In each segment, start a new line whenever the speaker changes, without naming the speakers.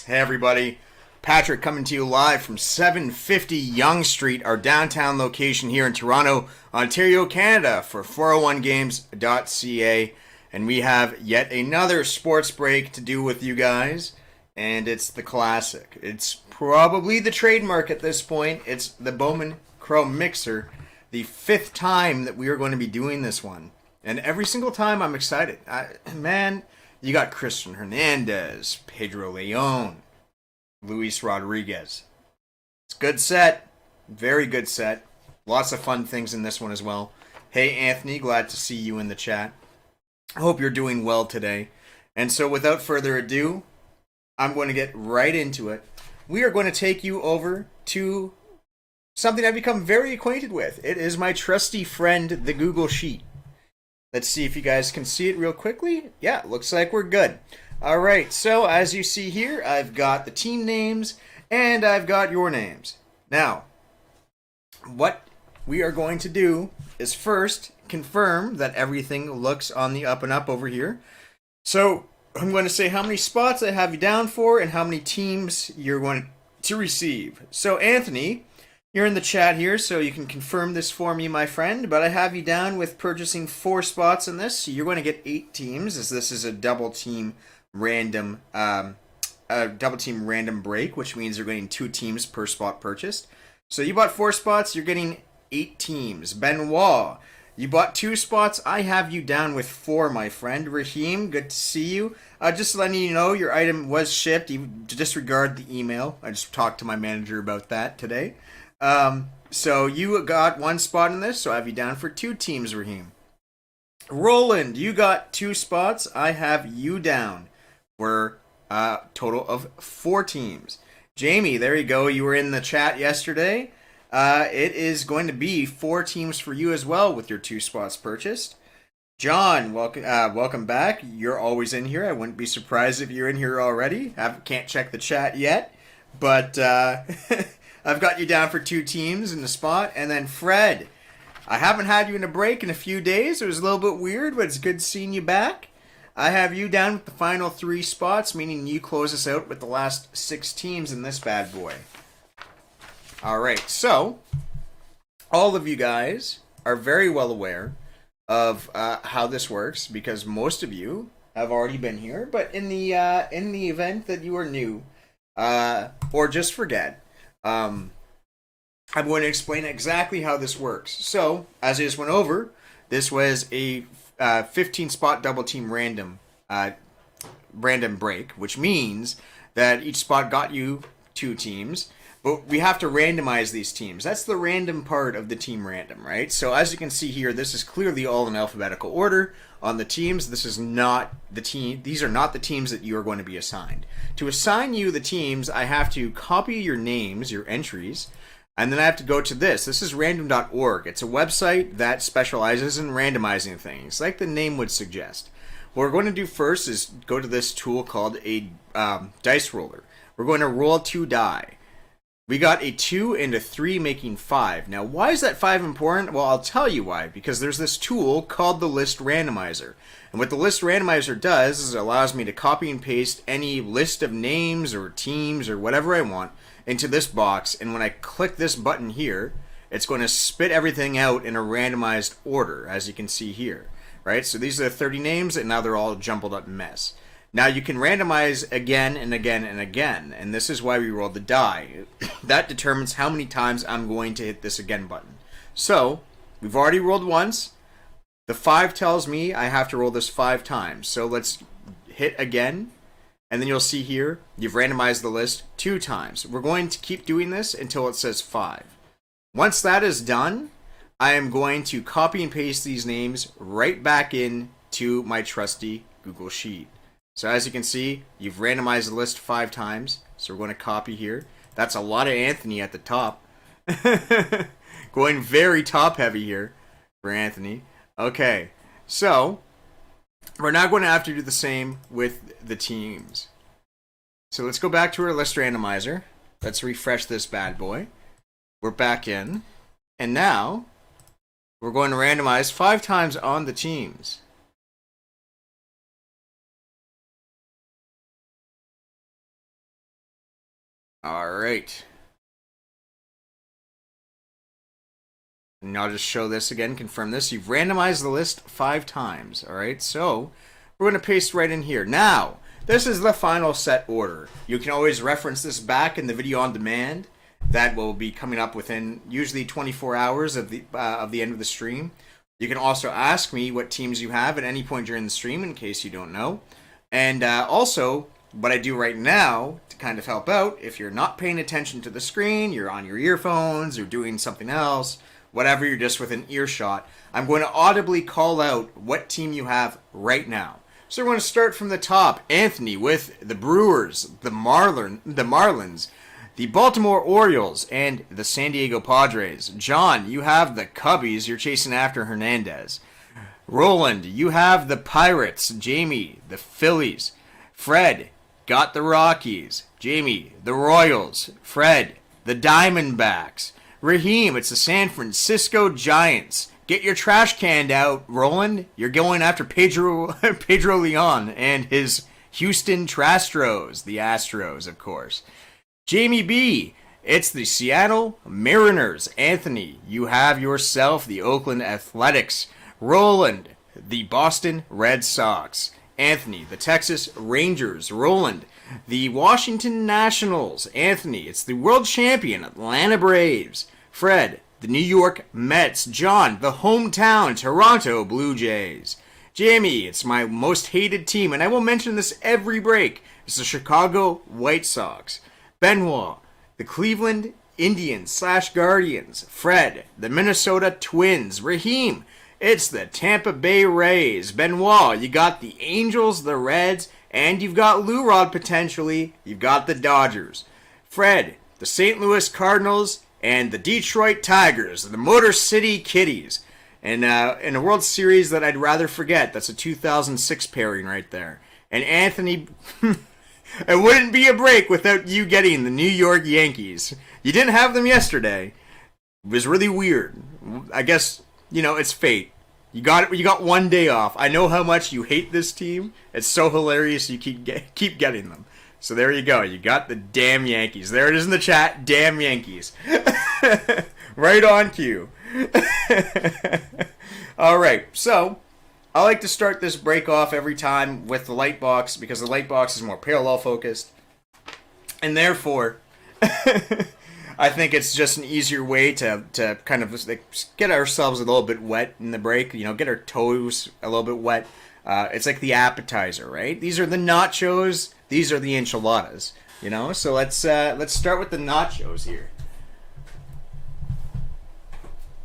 Everybody, Patrick coming to you live from 750 Yonge Street, our downtown location here in Toronto, Ontario, Canada, for 401games.ca, and we have yet another sports break to do with you guys, and it's the classic. It's probably the trademark at this point. It's the Bowman Chrome Mixer, the fifth time that we are going to be doing this one, and every single time I'm excited. Man, you got Christian Hernandez, Pedro Leon, Luis Rodriguez. It's a good set. Very good set. Lots of fun things in this one as well. Hey, Anthony, glad to see you in the chat. I hope you're doing well today. And so without further ado, I'm going to get right into it. We are going to take you over to something I've become very acquainted with. It is my trusty friend, the Google Sheet. Let's see if you guys can see it real quickly. Yeah, looks like we're good. All right, so as you see here, I've got the team names and I've got your names. Now, what we are going to do is first confirm that everything looks on the up and up over here. So I'm going to say how many spots I have you down for and how many teams you're going to receive. So Anthony, you're in the chat here, so you can confirm this for me, my friend. But I have you down with purchasing 4 spots in this. So you're going to get 8 teams, as this is a double team random break, which means you're getting 2 teams per spot purchased. So you bought 4 spots, you're getting 8 teams. Benoit, you bought 2 spots. I have you down with 4, my friend. Raheem, good to see you. Just letting you know your item was shipped. You disregard the email. I just talked to my manager about that today. So you got 1 spot in this, so I have you down for 2 teams, Raheem. Roland, you got 2 spots. I have you down for a total of 4 teams. Jamie, there you go. You were in the chat yesterday. It is going to be 4 teams for you as well with your 2 spots purchased. John, welcome back. You're always in here. I wouldn't be surprised if you're in here already. Can't check the chat yet, but I've got you down for 2 teams in the spot. And then Fred, I haven't had you in a break in a few days. It was a little bit weird, but it's good seeing you back. I have you down with the final 3 spots, meaning you close us out with the last 6 teams in this bad boy. All right, so all of you guys are very well aware of how this works because most of you have already been here. But in the event that you are new or just forget, I'm going to explain exactly how this works. So, as I just went over, this was a 15-spot double team random break, which means that each spot got you 2 teams, but we have to randomize these teams. That's the random part of the team random, right? So as you can see here, this is clearly all in alphabetical order on the teams. This is not the team. These are not the teams that you are going to be assigned. To assign you the teams, I have to copy your names, your entries, And then I have to go to this. This is random.org. It's a website that specializes in randomizing things, like the name would suggest. What we're going to do first is go to this tool called a dice roller. We're going to roll 2 die. We got a 2 and a 3 making 5. Now, why is that 5 important? Well, I'll tell you why. Because there's this tool called the list randomizer. And what the list randomizer does is it allows me to copy and paste any list of names or teams or whatever I want into this box. And when I click this button here, it's going to spit everything out in a randomized order, as you can see here. Right? So these are the 30 names, and now they're all a jumbled up mess. Now you can randomize again and again and again, and this is why we roll the die. That determines how many times I'm going to hit this again button. So, we've already rolled once. The 5 tells me I have to roll this 5 times. So let's hit again, and then you'll see here, you've randomized the list 2 times. We're going to keep doing this until it says 5. Once that is done, I am going to copy and paste these names right back in to my trusty Google Sheet. So as you can see, you've randomized the list 5 times. So we're going to copy here. That's a lot of Anthony at the top. Going very top heavy here for Anthony. Okay, so we're now going to have to do the same with the teams. So let's go back to our list randomizer. Let's refresh this bad boy. We're back in. And now we're going to randomize 5 times on the teams. Alright. And I'll just show this again, confirm this. You've randomized the list 5 times. Alright, so we're going to paste right in here. Now, this is the final set order. You can always reference this back in the video on demand. That will be coming up within usually 24 hours of the end of the stream. You can also ask me what teams you have at any point during the stream in case you don't know. And also, what I do right now to kind of help out, if you're not paying attention to the screen, you're on your earphones, you're doing something else, whatever, you're just within earshot, I'm going to audibly call out what team you have right now. So we're going to start from the top. Anthony with the Brewers, the Marlins, the Baltimore Orioles, and the San Diego Padres. John, you have the Cubbies. You're chasing after Hernandez. Roland, you have the Pirates. Jamie, the Phillies. Fred, got the Rockies. Jamie, the Royals. Fred, the Diamondbacks. Raheem, it's the San Francisco Giants. Get your trash can out, Roland. You're going after Pedro Leon and his Houston Trastros. The Astros, of course. Jamie B, it's the Seattle Mariners. Anthony, you have yourself the Oakland Athletics. Roland, the Boston Red Sox. Anthony, the Texas Rangers. Roland, the Washington Nationals. Anthony, it's the world champion Atlanta Braves. Fred, the New York Mets. John, the hometown Toronto Blue Jays. Jamie, it's my most hated team, and I will mention this every break. It's the Chicago White Sox. Benoit, the Cleveland Indians / Guardians. Fred, the Minnesota Twins. Raheem, it's the Tampa Bay Rays. Benoit, you got the Angels, the Reds, and you've got Lou Rod potentially. You've got the Dodgers. Fred, the St. Louis Cardinals, and the Detroit Tigers, the Motor City Kitties. And in a World Series that I'd rather forget, that's a 2006 pairing right there. And Anthony... It wouldn't be a break without you getting the New York Yankees. You didn't have them yesterday. It was really weird. I guess, it's fate. You got one day off. I know how much you hate this team. It's so hilarious you keep getting them. So there you go. You got the damn Yankees. There it is in the chat. Damn Yankees. Right on cue. All right. So I like to start this break off every time with the light box because the light box is more parallel focused. And therefore, I think it's just an easier way to kind of get ourselves a little bit wet in the break. Get our toes a little bit wet. It's like the appetizer, right? These are the nachos. These are the enchiladas. So let's start with the nachos here.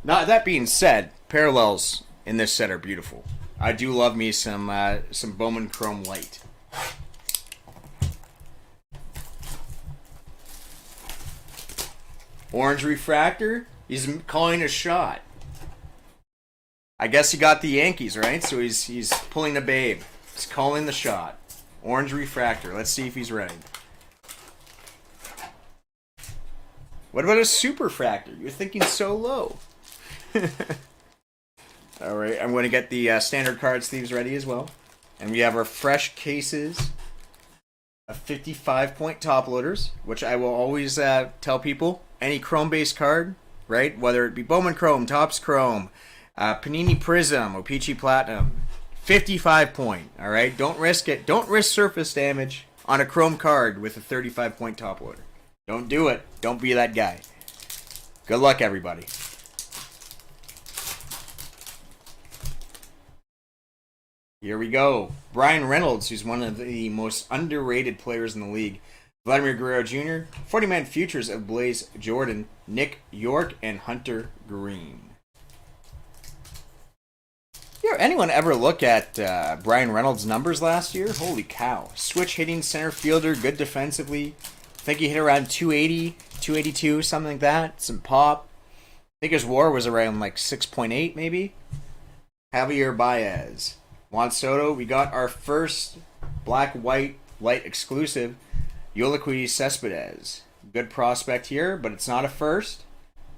Now, that being said, parallels in this set are beautiful. I do love me some Bowman Chrome Light. Orange refractor. He's calling a shot. I guess he got the Yankees, right? So he's pulling a babe. He's calling the shot. Orange refractor. Let's see if he's right. What about a super fractor? You're thinking so low. All right, I'm going to get the standard card sleeves ready as well. And we have our fresh cases of 55-point top loaders, which I will always tell people. Any chrome-based card, right? Whether it be Bowman Chrome, Topps Chrome, Panini Prism, or Peachy Platinum. 55-point, all right? Don't risk it. Don't risk surface damage on a chrome card with a 35-point top loader. Don't do it. Don't be that guy. Good luck, everybody. Here we go. Brian Reynolds, who's one of the most underrated players in the league. Vladimir Guerrero Jr., 40-man futures of Blaze Jordan, Nick York, and Hunter Green. Anyone ever look at Brian Reynolds' numbers last year? Holy cow. Switch hitting center fielder, good defensively. I think he hit around 280, 282, something like that. Some pop. I think his WAR was around like 6.8 maybe. Javier Baez. Juan Soto, we got our first black-white light exclusive, Yoelqui Cespedes. Good prospect here, but it's not a first.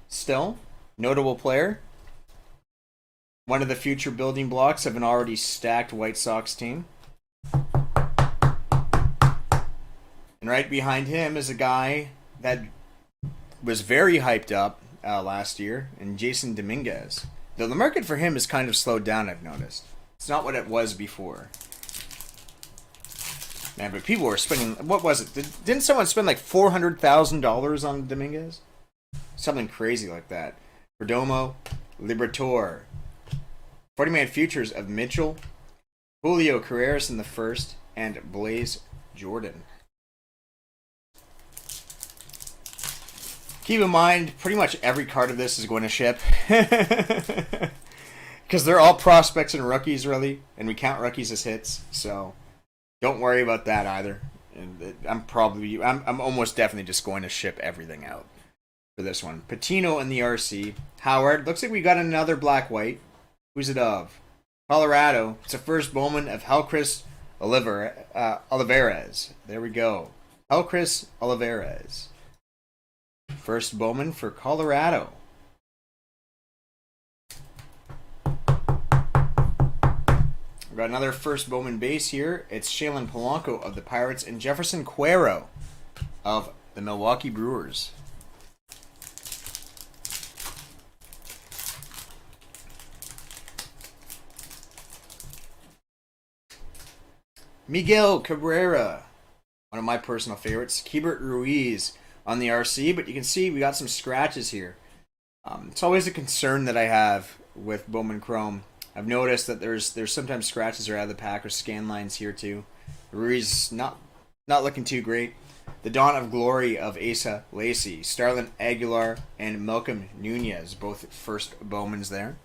Still, notable player. One of the future building blocks of an already stacked White Sox team. And right behind him is a guy that was very hyped up last year, and Jason Dominguez. Though the market for him has kind of slowed down, I've noticed. It's not what it was before. Man, but people were spending... What was it? Didn't someone spend like $400,000 on Dominguez? Something crazy like that. Perdomo, Liberatore. 40-man futures of Mitchell, Julio Carreras in the first, and Blaze Jordan. Keep in mind, pretty much every card of this is going to ship. Because they're all prospects and rookies, really. And we count rookies as hits. So don't worry about that either. And I'm almost definitely just going to ship everything out for this one. Patino in the RC. Howard. Looks like we got another black-white. Who's it of? Colorado. It's a first Bowman of Helcris Olivares. There we go. Helcris Olivares. First Bowman for Colorado. We've got another first Bowman base here. It's Shalen Polanco of the Pirates and Jefferson Cuero of the Milwaukee Brewers. Miguel Cabrera, one of my personal favorites. Keibert Ruiz on the RC, but you can see we got some scratches here. It's always a concern that I have with Bowman Chrome. I've noticed that there's sometimes scratches are out of the pack or scan lines here too. Ruiz not looking too great. The Dawn of Glory of Asa Lacy, Starlin Aguilar, and Malcolm Nunez, both first Bowmans there.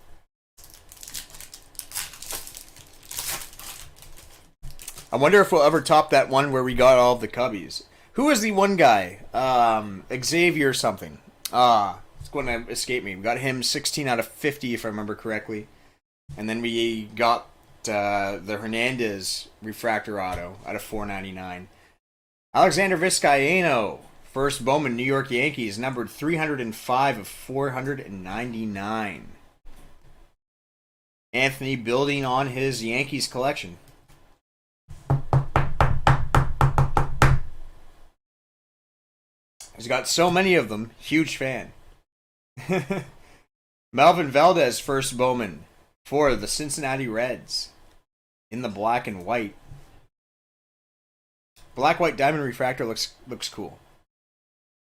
I wonder if we'll ever top that one where we got all of the Cubbies. Who was the one guy? Xavier something. It's going to escape me. We got him 16 out of 50, if I remember correctly. And then we got the Hernandez refractor auto out of 499. Alexander Vizcaino, first Bowman, New York Yankees, numbered 305 of 499. Anthony building on his Yankees collection. He's got so many of them. Huge fan. Melvin Valdez, first Bowman for the Cincinnati Reds. In the black and white. Black-white diamond refractor looks cool.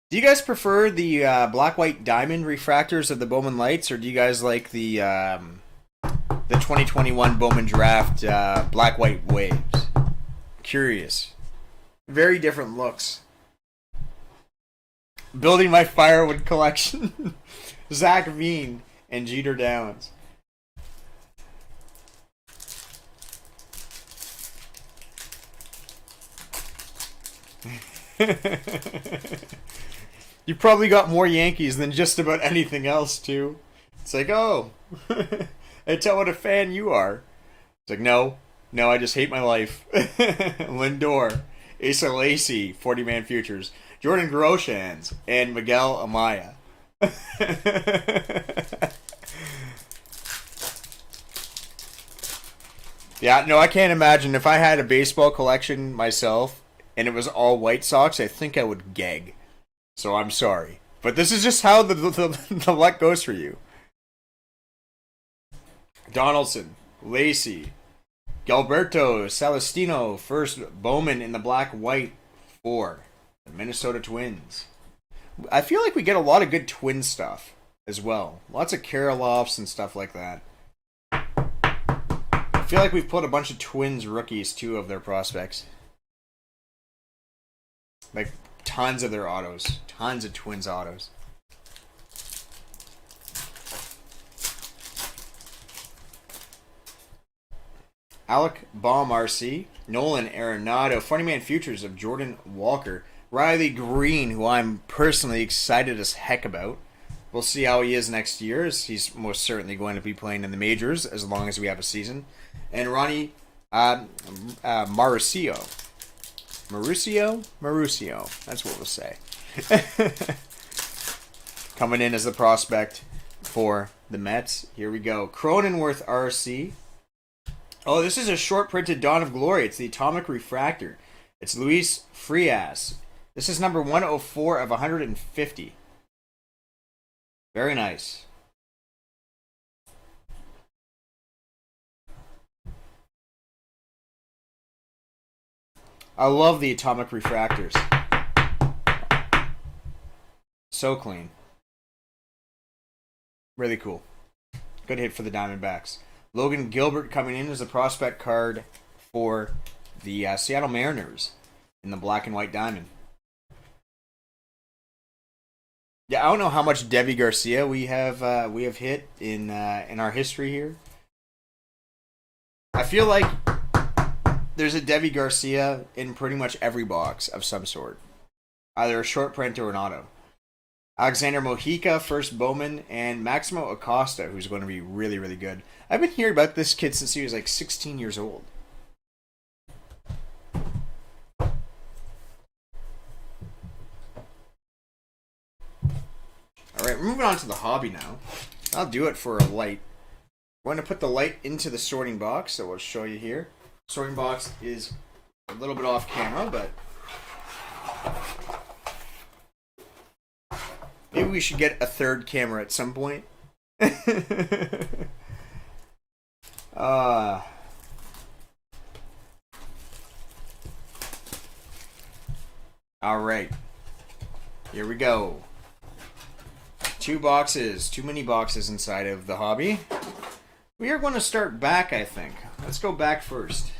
Do you guys prefer the black-white diamond refractors of the Bowman Lights, or do you guys like the 2021 Bowman Draft black-white waves? Curious. Very different looks. Building my firewood collection. Zach Veen and Jeter Downs. You probably got more Yankees than just about anything else, too. It's like, oh, and tell what a fan you are. It's like, no, I just hate my life. Lindor, Asa Lacy, 40-man futures, Jordan Groshans, and Miguel Amaya. Yeah, no, I can't imagine. If I had a baseball collection myself and it was all White Sox, I think I would gag. So I'm sorry. But this is just how the luck goes for you. Donaldson, Lacey, Gilberto, Celestino, first Bowman in the black-white for the Minnesota Twins. I feel like we get a lot of good twin stuff as well. Lots of Karloffs and stuff like that. I feel like we've put a bunch of Twins rookies, too, of their prospects. Like, tons of their autos. Tons of Twins autos. Alec Baum RC, Nolan Arenado, 40-man futures of Jordan Walker, Riley Green, who I'm personally excited as heck about. We'll see how he is next year, as he's most certainly going to be playing in the majors as long as we have a season. And Ronnie Mauricio. Mauricio, that's what we'll say. Coming in as the prospect for the Mets. Here we go. Cronenworth RC. Oh, this is a short printed Dawn of Glory. It's the Atomic Refractor. It's Luis Frias. This is number 104 of 150. Very nice. I love the Atomic Refractors. So clean. Really cool. Good hit for the Diamondbacks. Logan Gilbert coming in as a prospect card for the Seattle Mariners in the black and white diamond. Yeah, I don't know how much Debbie Garcia we have hit in our history here. I feel like there's a Debbie Garcia in pretty much every box of some sort, either a short print or an auto. Alexander Mojica, first Bowman, and Maximo Acosta, who's going to be really, really good. I've been hearing about this kid since he was like 16 years old. Alright, we're moving on to the hobby now. I'll do it for a light. I'm going to put the light into the sorting box, so we'll show you here. Sorting box is a little bit off camera, but maybe we should get a third camera at some point. Alright. Here we go. Too many boxes inside of the hobby. We are going to start back, I think. Let's go back first.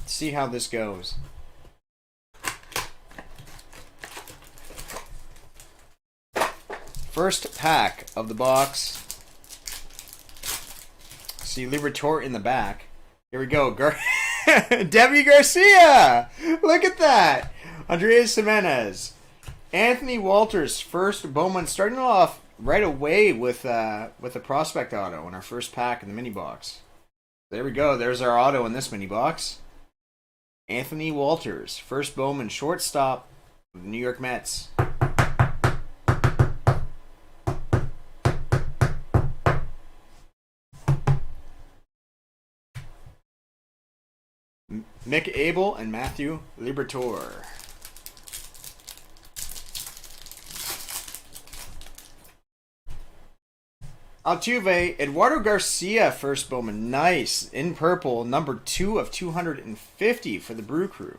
See how this goes. First pack of the box. See Liberatore in the back. Here we go. Debbie Garcia! Look at that! Andres Jimenez. Anthony Walters, first Bowman, starting off right away with a prospect auto in our first pack in the mini box. There we go. There's our auto in this mini box. Anthony Walters, first Bowman, shortstop of the New York Mets. Mick Abel and Matthew Liberatore. Altuve, Eduardo Garcia, first Bowman. Nice. In purple, number 2 of 250 for the Brew Crew.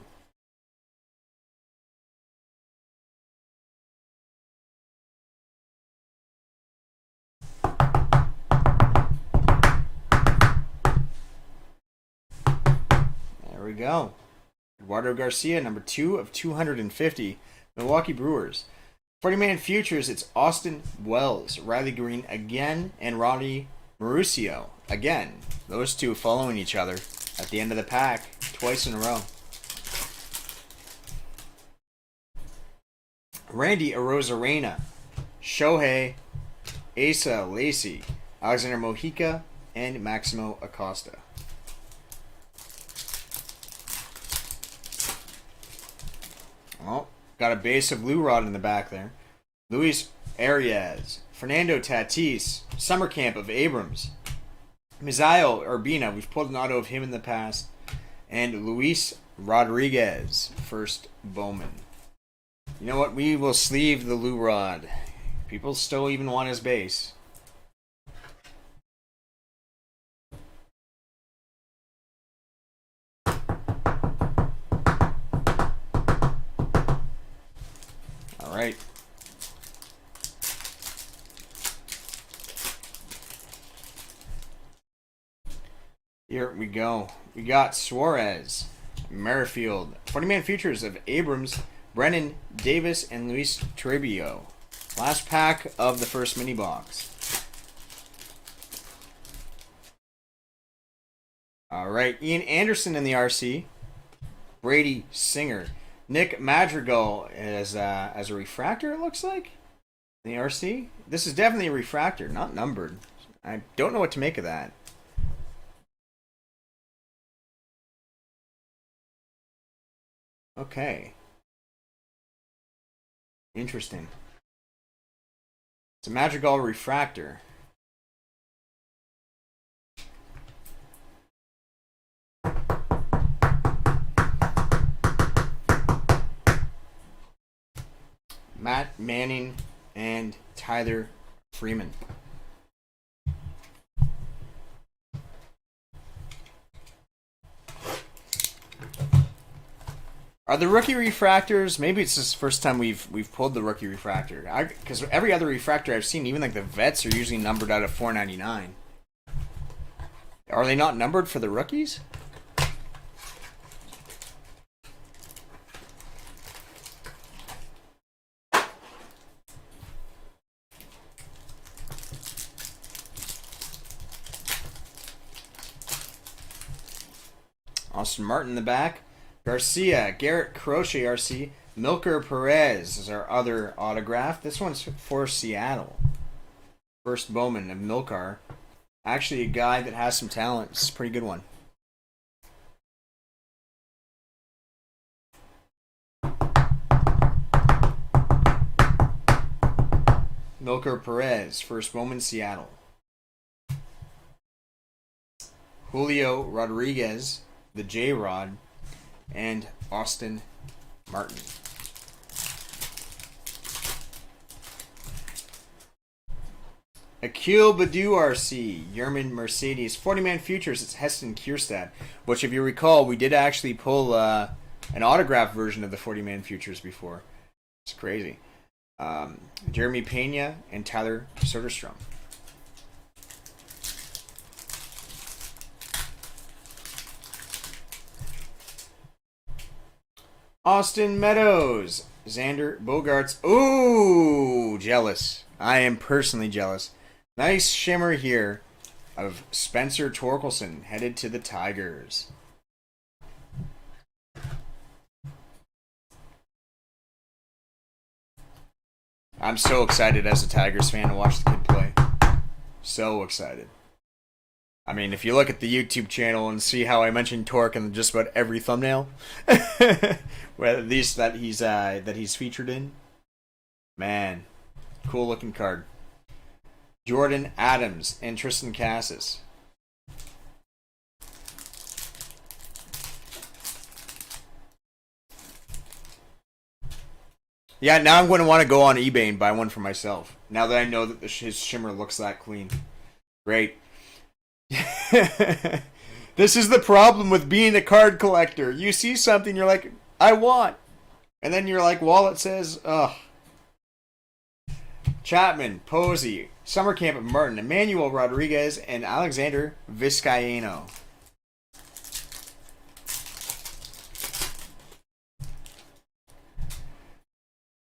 There we go. Eduardo Garcia, number 2 of 250. Milwaukee Brewers. 40-man futures, it's Austin Wells, Riley Green again, and Ronnie Mauricio again. Those two following each other at the end of the pack. twice in a row. Randy Arozarena, Shohei, Asa Lacy, Alexander Mojica, and Maximo Acosta. Oh, got a base of Lou Rod in the back there. Luis Arias, Fernando Tatis, Summer Camp of Abrams, Misael Urbina, we've pulled an auto of him in the past, and Luis Rodriguez, first Bowman. You know what? We will sleeve the Lou Rod. People still even want his base. All right. Here we go. We got Suarez, Merrifield, 40-man futures of Abrams, Brennan, Davis, and Luis Toribio. Last pack of the first mini box. All right, Ian Anderson in the RC, Brady Singer, Nick Madrigal as a refractor. It looks like in the RC. This is definitely a refractor, not numbered. I don't know what to make of that. Okay. Interesting. It's a Madrigal refractor. Matt Manning and Tyler Freeman. Are the rookie refractors? Maybe it's just the first time we've pulled the rookie refractor. Because every other refractor I've seen, even like the vets, are usually numbered out of 499. Are they not numbered for the rookies? Austin Martin in the back. Garcia, Garrett Crochet RC, Milker Perez is our other autograph. This one's for Seattle. First Bowman of Milkar. Actually a guy that has some talent. It's a pretty good one. Milker Perez, first Bowman, Seattle. Julio Rodriguez, the J-Rod, and Austin Martin. Akil Badu RC, Yerman Mercedes, 40-man futures, it's Heston Kierstad, which if you recall, we did actually pull an autograph version of the 40-man futures before. It's crazy. Jeremy Pena and Tyler Soderstrom. Austin Meadows, Xander Bogaerts. Ooh, jealous. I am personally jealous. Nice shimmer here of Spencer Torkelson headed to the Tigers. I'm so excited as a Tigers fan to watch the kid play. So excited. I mean, if you look at the YouTube channel and see how I mentioned Torque in just about every thumbnail, well, at least that he's featured in, man, cool looking card. Jordan Adams and Tristan Cassis. Yeah, now I'm going to want to go on eBay and buy one for myself. Now that I know that his shimmer looks that clean. Great. This is the problem with being a card collector. You see something, you're like, I want. And then you're like, wallet says, ugh. Chapman, Posey, Summer Camp of Martin, Emmanuel Rodriguez, and Alexander Vizcaino.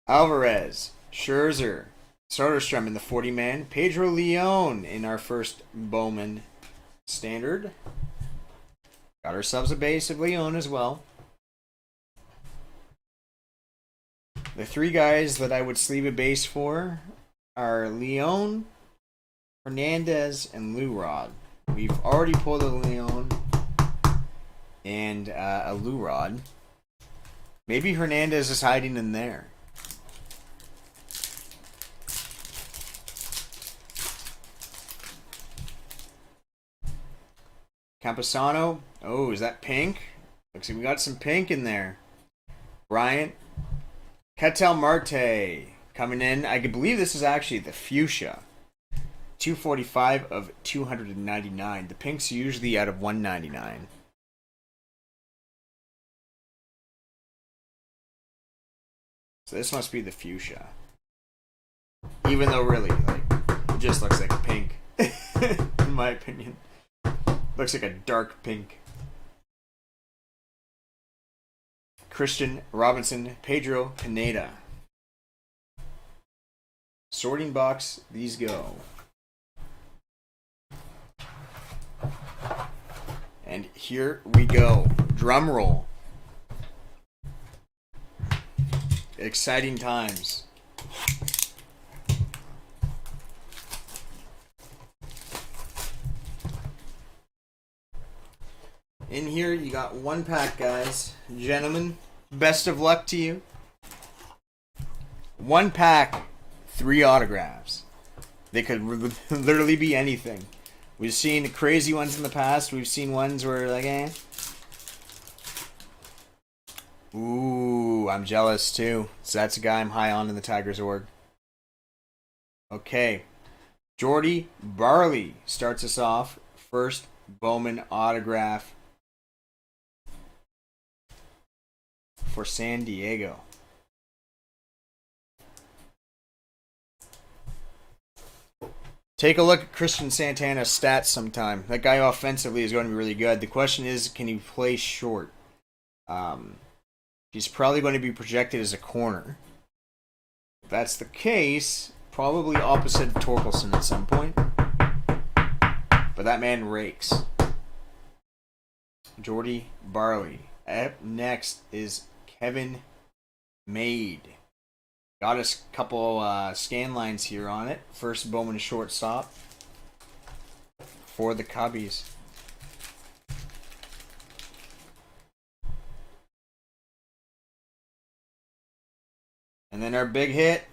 Alvarez, Scherzer, Soderstrom in the 40-man, Pedro Leon in our first Bowman Standard. Got ourselves a base of Leon as well. The three guys that I would sleeve a base for are Leon, Hernandez, and Lurod. We've already pulled a Leon and a Lurod. Maybe Hernandez is hiding in there. Camposano. Oh, is that pink? Looks like we got some pink in there. Bryant. Ketel Marte coming in. I believe this is actually the fuchsia. 245 of 299. The pink's usually out of 199. So this must be the fuchsia. Even though really, like, it just looks like a pink. In my opinion. Looks like a dark pink. Christian Robinson, Pedro Pineda. Sorting box, these go. And here we go. Drum roll. Exciting times. In here, you got one pack, guys. Gentlemen, best of luck to you. One pack, 3 autographs. They could literally be anything. We've seen crazy ones in the past. We've seen ones where, like, eh. Ooh, I'm jealous, too. So that's a guy I'm high on in the Tigers org. Okay. Jordy Barley starts us off. First Bowman autograph for San Diego. Take a look at Christian Santana's stats sometime. That guy offensively is going to be really good. The question is, can he play short? He's probably going to be projected as a corner. If that's the case, probably opposite of Torkelson at some point. But that man rakes. Jordy Barley. Up next is Kevin Made. Got us a couple scan lines here on it. First Bowman shortstop for the Cubbies. And then our big hit.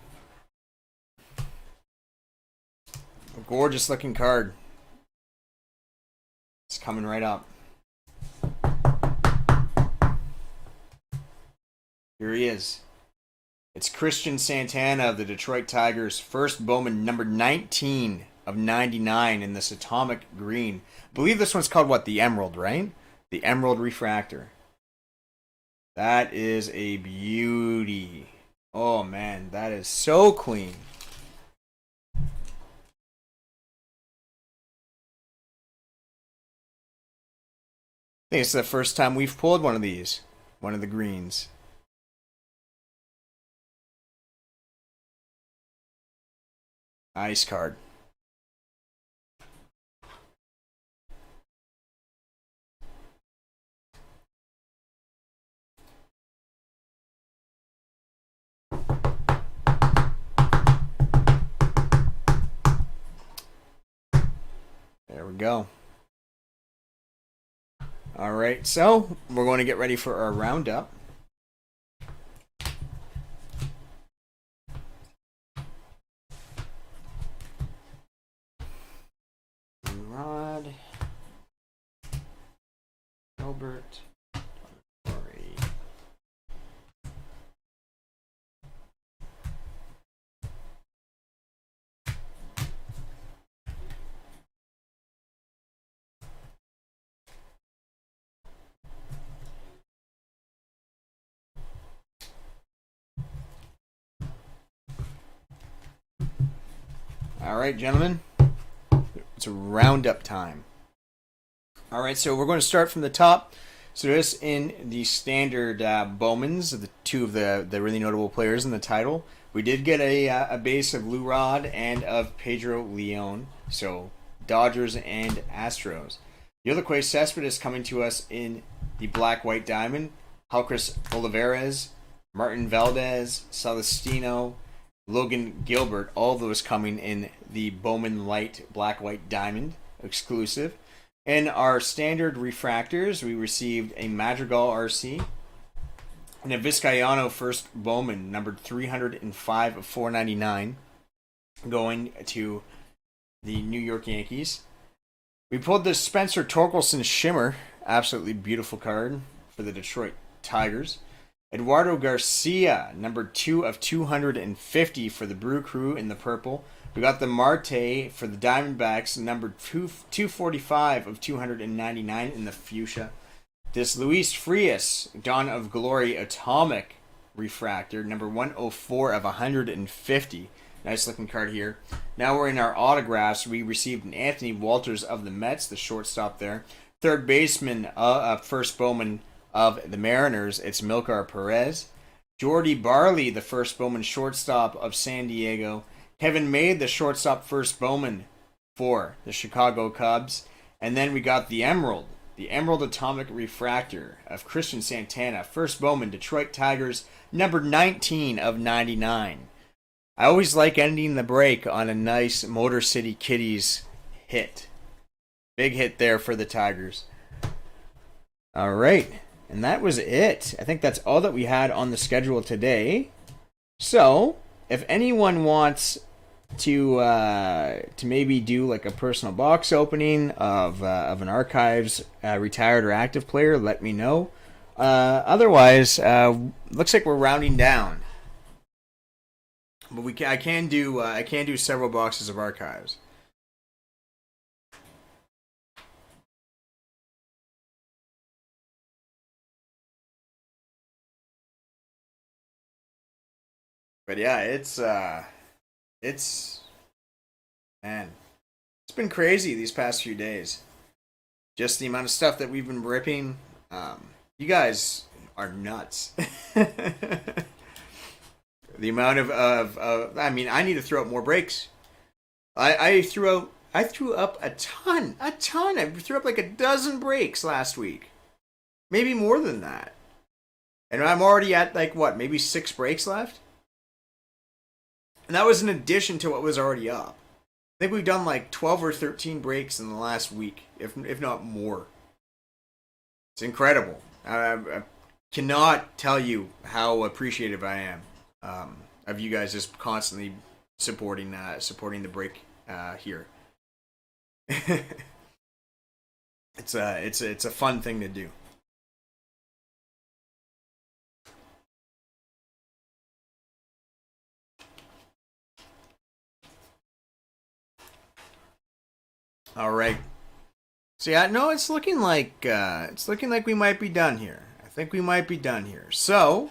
A gorgeous looking card. It's coming right up. Here he is. It's Christian Santana of the Detroit Tigers. First Bowman, number 19 of 99 in this atomic green. I believe this one's called, what, the Emerald, right? The Emerald Refractor. That is a beauty. Oh, man, that is so clean. I think it's the first time we've pulled one of these. One of the greens. Nice card. There we go. All right, so we're going to get ready for our roundup. Rod, Albert, Torrey. All right, gentlemen. It's a roundup time. All right, so we're going to start from the top. So this in the standard Bowmans, the two of the really notable players in the title. We did get a base of Lou Rod and of Pedro Leon. So Dodgers and Astros. Yoliquay Cespedes coming to us in the black-white diamond. Halcris Olivares, Martin Valdez, Celestino, Logan Gilbert, all those coming in the Bowman Light black-white diamond exclusive. In our standard refractors, we received a Madrigal RC and a Vizcaino first Bowman, numbered 305 of 499, going to the New York Yankees. We pulled the Spencer Torkelson Shimmer, absolutely beautiful card for the Detroit Tigers. Eduardo Garcia, number 2 of 250 for the Brew Crew in the purple. We got the Marte for the Diamondbacks, number 245 of 299 in the fuchsia. This Luis Frias, Dawn of Glory Atomic Refractor, number 104 of 150. Nice looking card here. Now we're in our autographs. We received an Anthony Walters of the Mets, the shortstop there. Third baseman, first Bowman of the Mariners, it's Milkar Perez. Jordy Barley, the first Bowman shortstop of San Diego. Kevin May, the shortstop first Bowman for the Chicago Cubs. And then we got the Emerald Atomic Refractor of Christian Santana, first Bowman, Detroit Tigers, number 19 of 99. I always like ending the break on a nice Motor City Kitties hit. Big hit there for the Tigers. All right. And that was it. I think that's all that we had on the schedule today. So, if anyone wants to maybe do like a personal box opening of an Archives retired or active player, let me know. Otherwise, looks like we're rounding down. But I can do several boxes of Archives. But yeah, it's man, it's been crazy these past few days. Just the amount of stuff that we've been ripping. You guys are nuts. The amount of I mean, I need to throw up more breaks. I threw up a ton. I threw up like a dozen breaks last week, maybe more than that. And I'm already at like what, maybe 6 breaks left. And that was in addition to what was already up. I think we've done like 12 or 13 breaks in the last week, if not more. It's incredible. I cannot tell you how appreciative I am of you guys just constantly supporting the break here. It's a fun thing to do. All right. So yeah, no, it's looking like we might be done here. I think we might be done here. So,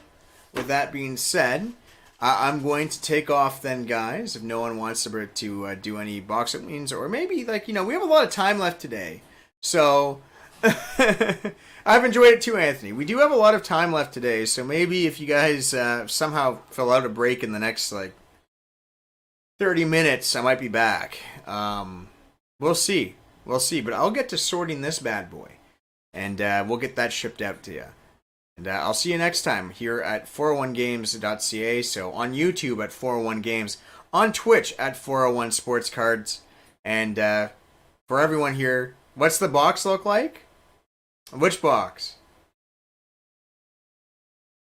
with that being said, I'm going to take off then, guys. If no one wants to do any box openings, or maybe we have a lot of time left today. So, I've enjoyed it too, Anthony. We do have a lot of time left today. So maybe if you guys somehow fill out a break in the next 30 minutes, I might be back. We'll see. But I'll get to sorting this bad boy. And we'll get that shipped out to you. And I'll see you next time here at 401games.ca. So on YouTube at 401games. On Twitch at 401 Sports Cards. And for everyone here, what's the box look like? Which box?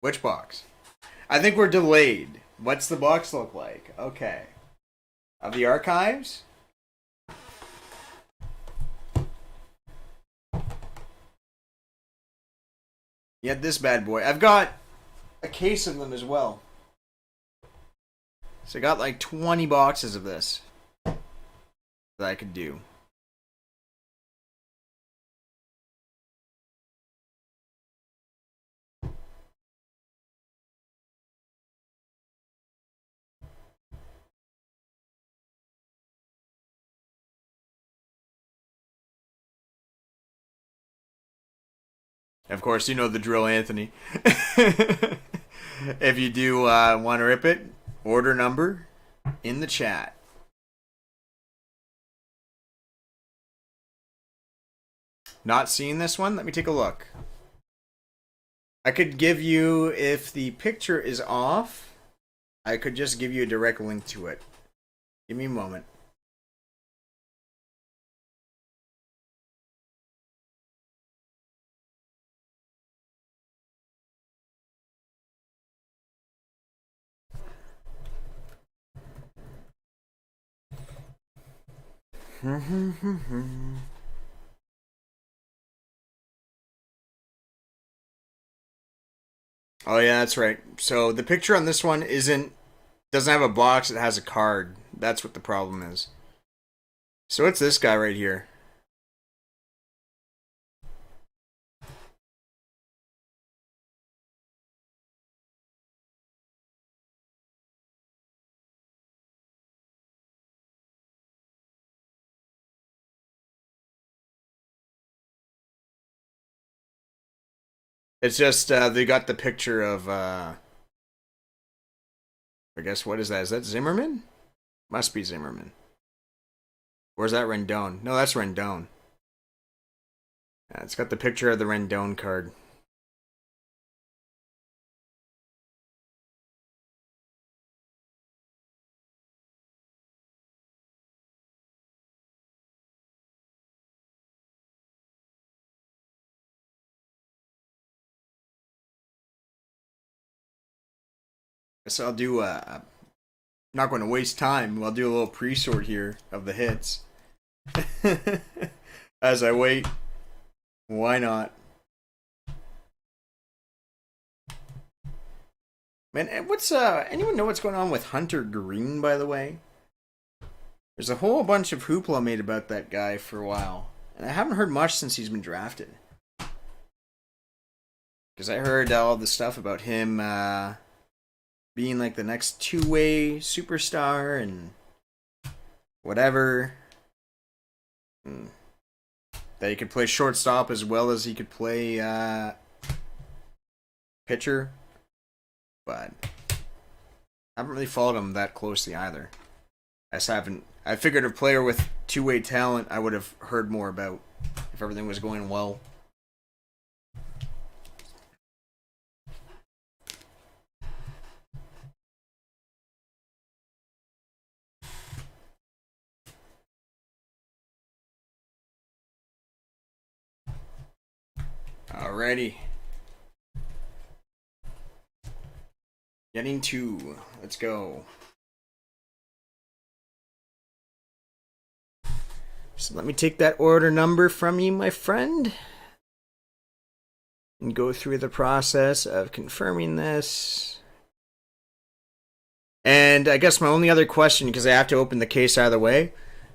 Which box? I think we're delayed. What's the box look like? Okay. Of the Archives? Yeah, this bad boy. I've got a case of them as well. So I got like 20 boxes of this that I could do. Of course, you know the drill, Anthony. If you do want to rip it, order number in the chat. Not seeing this one? Let me take a look. I could give you, if the picture is off, I could just give you a direct link to it. Give me a moment. Oh yeah, that's right. So the picture on this one doesn't have a box, it has a card. That's what the problem is. So it's this guy right here. It's just they got the picture of I guess what is that? Is that Zimmerman? Must be Zimmerman. Or is that Rendon? No, that's Rendon. Yeah, it's got the picture of the Rendon card. So I'll do not going to waste time. I'll do a little pre-sort here of the hits. As I wait. Why not? Man, what's anyone know what's going on with Hunter Green, by the way? There's a whole bunch of hoopla made about that guy for a while. And I haven't heard much since he's been drafted. Because I heard all the stuff about him being like the next two-way superstar and whatever. That he could play shortstop as well as he could play pitcher. But I haven't really followed him that closely either. I figured a player with two-way talent I would have heard more about if everything was going well. Alrighty. Getting two. Let's go. So let me take that order number from you, my friend. And go through the process of confirming this. And I guess my only other question, because I have to open the case either way.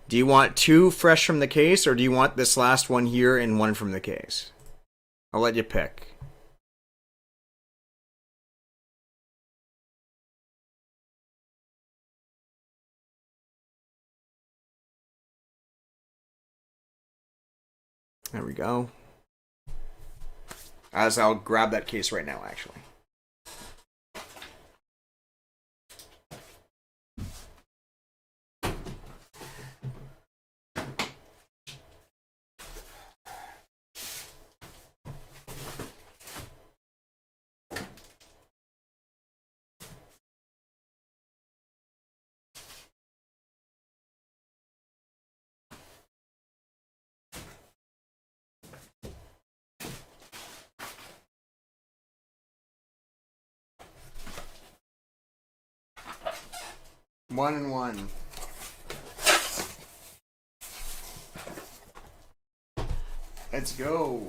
Do you want two fresh from the case, or do you want this last one here and one from the case? I'll let you pick. There we go. As I'll grab that case right now, actually. One and one. Let's go.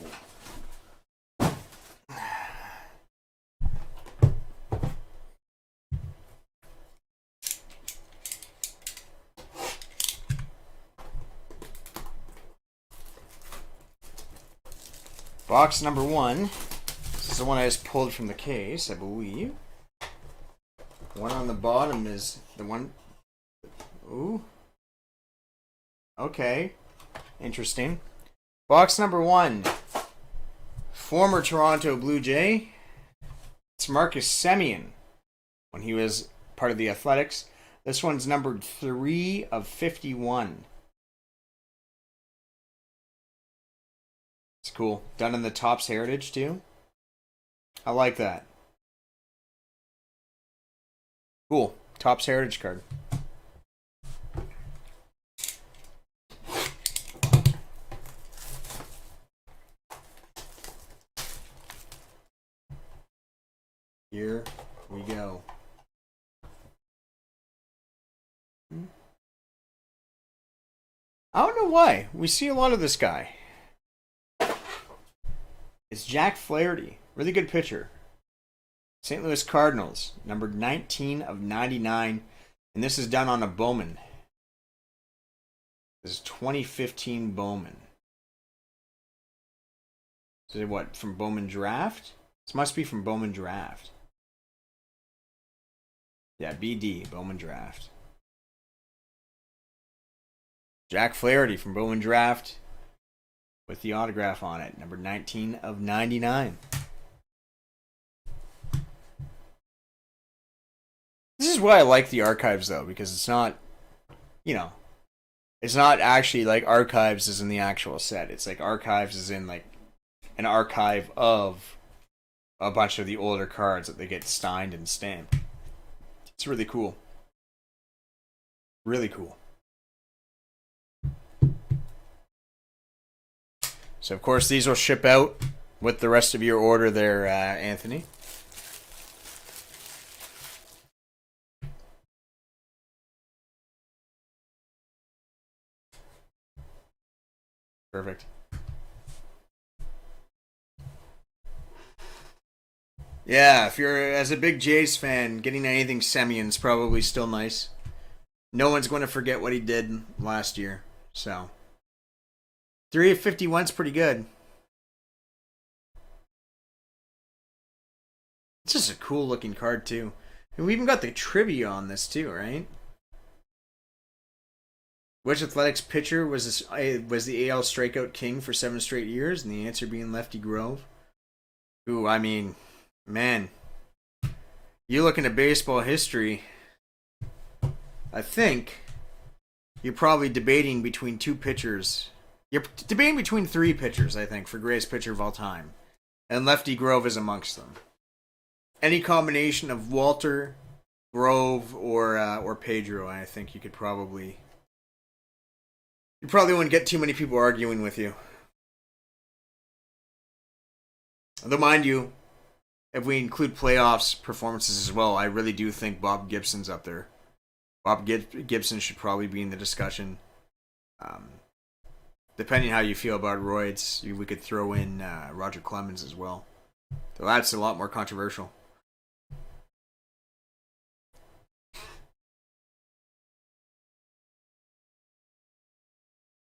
Box number one. This is the one I just pulled from the case, I believe. One on the bottom is the one. Ooh. Okay. Interesting. Box number one. Former Toronto Blue Jay. It's Marcus Simeon when he was part of the Athletics. This one's numbered 3 of 51. It's cool. Done in the Topps Heritage too. I like that. Cool. Topps Heritage card. Here we go. I don't know why. We see a lot of this guy. It's Jack Flaherty. Really good pitcher. St. Louis Cardinals. Number 19 of 99. And this is done on a Bowman. This is 2015 Bowman. Is it what? From Bowman Draft? This must be from Bowman Draft. Yeah, BD, Bowman Draft. Jack Flaherty from Bowman Draft with the autograph on it. Number 19 of 99. This is why I like the archives, though, because it's not, it's not actually like archives as in the actual set. It's like archives as in like an archive of a bunch of the older cards that they get signed and stamped. It's really cool. Really cool. So, of course, these will ship out with the rest of your order there, Anthony. Perfect. Yeah, if you're, as a big Jays fan, getting anything Simeon's probably still nice. No one's going to forget what he did last year, so. 3 of 51's pretty good. It's just a cool looking card, too. And we even got the trivia on this, too, right? Which Athletics pitcher was the AL strikeout king for 7 straight years? And the answer being Lefty Grove. Ooh, I mean, man. You look into baseball history, I think you're probably debating between 2 pitchers. You're debating between 3 pitchers, I think, for greatest pitcher of all time. And Lefty Grove is amongst them. Any combination of Walter, Grove, or Pedro, I think you could probably... You probably wouldn't get too many people arguing with you. Though, mind you, if we include playoffs performances as well, I really do think Bob Gibson's up there. Bob Gibson should probably be in the discussion. Depending how you feel about roids, we could throw in Roger Clemens as well. So that's a lot more controversial.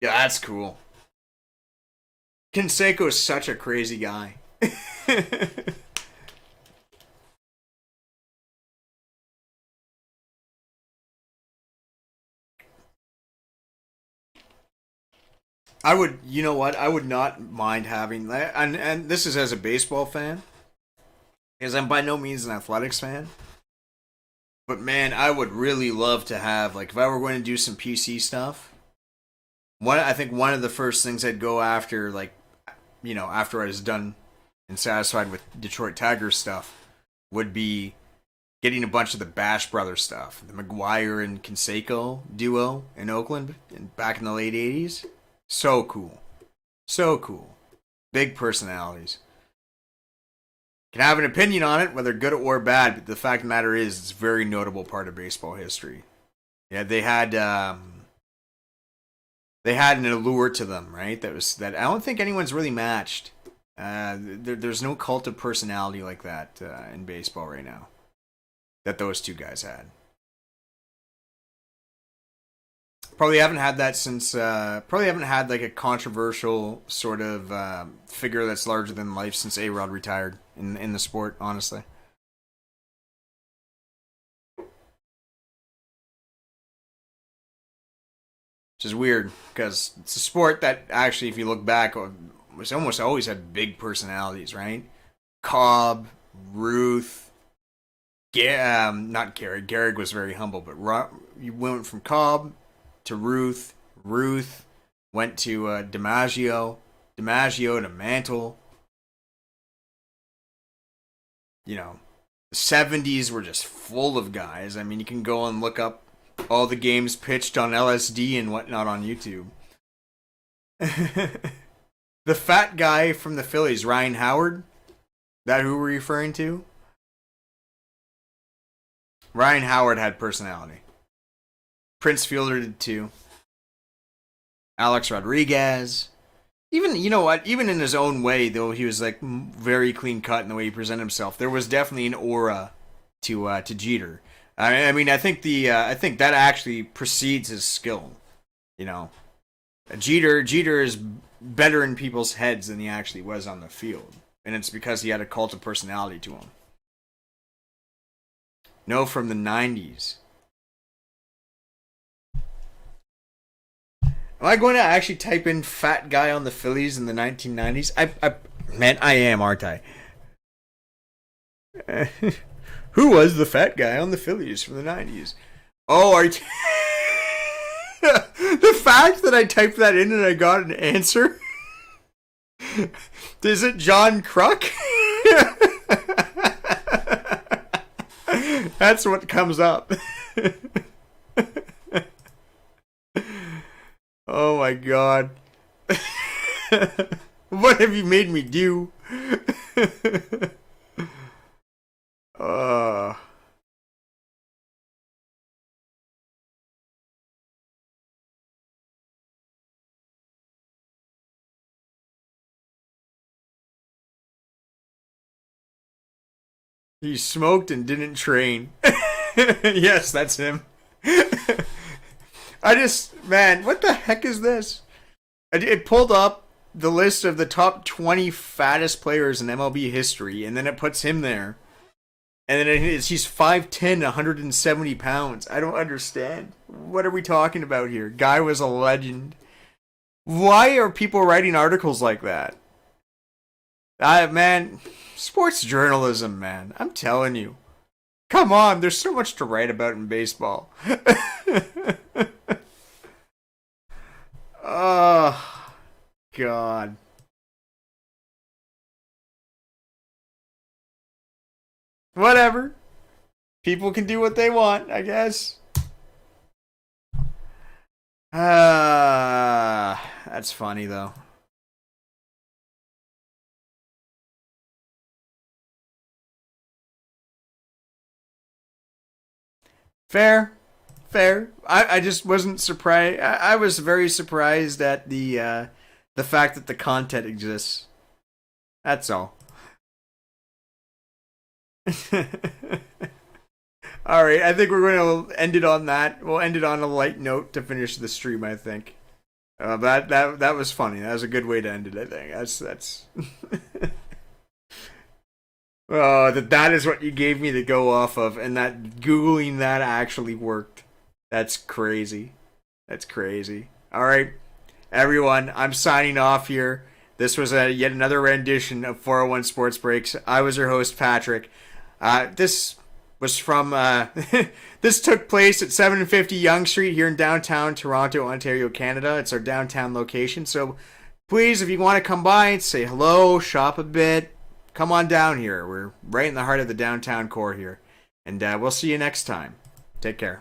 Yeah, that's cool. Canseco is such a crazy guy. I would, you know what? I would not mind having that, and this is as a baseball fan, because I'm by no means an athletics fan. But man, I would really love to have, like, if I were going to do some PC stuff. I think one of the first things I'd go after, like, after I was done and satisfied with Detroit Tigers stuff, would be getting a bunch of the Bash Brothers stuff. The McGuire and Canseco duo in Oakland back in the late 80s. So cool. So cool. Big personalities. Can have an opinion on it, whether good or bad, but the fact of the matter is, it's a very notable part of baseball history. Yeah, they had an allure to them, right? That I don't think anyone's really matched. There's no cult of personality like that in baseball right now that those two guys had. Probably haven't had that since. Probably haven't had like a controversial sort of figure that's larger than life since A-Rod retired in the sport. Honestly. Which is weird, because it's a sport that actually, if you look back, was almost always had big personalities, right? Cobb, Ruth, not Gehrig. Gehrig was very humble, but you went from Cobb to Ruth. Ruth went to DiMaggio. DiMaggio to Mantle. You know, the 70s were just full of guys. I mean, you can go and look up all the games pitched on LSD and whatnot on YouTube. The fat guy from the Phillies, Ryan Howard. That who we're referring to? Ryan Howard had personality. Prince Fielder did too. Alex Rodriguez. Even, you know what? Even in his own way, though, he was like very clean cut in the way he presented himself. There was definitely an aura to Jeter. I mean, I think that actually precedes his skill. You know, Jeter is better in people's heads than he actually was on the field, and it's because he had a cult of personality to him. No, from the 90s. Am I going to actually type in fat guy on the Phillies in the 1990s? Man, I am, aren't I? Who was the fat guy on the Phillies from the 90s? Oh, are you... The fact that I typed that in and I got an answer? Is it John Kruk? That's what comes up. Oh my god. What have you made me do? He smoked and didn't train. Yes, that's him. Man, what the heck is this? It pulled up the list of the top 20 fattest players in MLB history, and then it puts him there. And then he's 5'10", 170 pounds. I don't understand. What are we talking about here? Guy was a legend. Why are people writing articles like that? Man, sports journalism, man. I'm telling you. Come on, there's so much to write about in baseball. Oh, God. Whatever. People can do what they want, I guess. That's funny, though. Fair. I just wasn't surprised. I was very surprised at the fact that the content exists. That's all. All right, I think we're going to end it on that. We'll end it on a light note to finish the stream, I think. That was funny. That was a good way to end it, I think. That's Oh, that is what you gave me to go off of, and that Googling that actually worked. That's crazy. That's crazy. All right, everyone, I'm signing off here. This was yet another rendition of 401 Sports Breaks. I was your host, Patrick. This was from... this took place at 750 Yonge Street here in downtown Toronto, Ontario, Canada. It's our downtown location, so please, if you want to come by and say hello, shop a bit, come on down here. We're right in the heart of the downtown core here. And we'll see you next time. Take care.